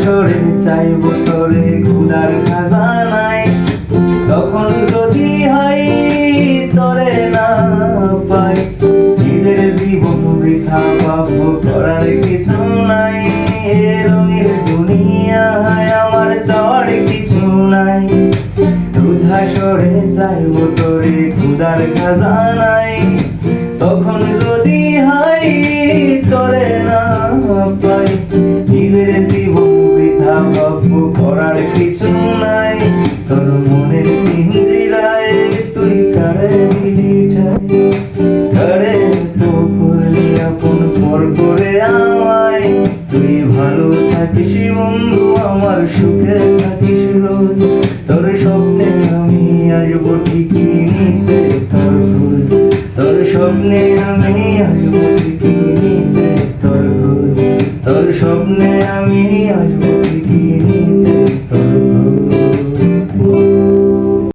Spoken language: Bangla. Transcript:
হাসরে চাইব তোরে খুদার খাজানায়, তখন যদি হয় তোরে না পাই, নিজের জীবন বৃথা ভাববো, করার কিছু নাই। এ রঙের দুনিয়ায় আমার চাওয়ার কিছু নাই। রোজ হাসরে চাইব তোরে খুদার খাজানায়, তখন যদি হয় তোরে না পাই, নিজের জীবন বৃথা ভাববো, করার কিছু নাই। তোর মনের পিঞ্জিরায় তুই কারে দিলি ঠাই, কারে তো করলি আপন পর করে আমায়। তুই ভালো থাকিস বন্ধু, আমার সুখে থাকিস রোজ। তোর স্বপ্নে আমি আসবো ঠিকই নিতে তোর খোঁজ, তোর স্বপ্নে আমি আসবো ঠিকই নিতে তোর খোঁজ, তোর স্বপ্নে আমি আসবো ঠিকই নিতে।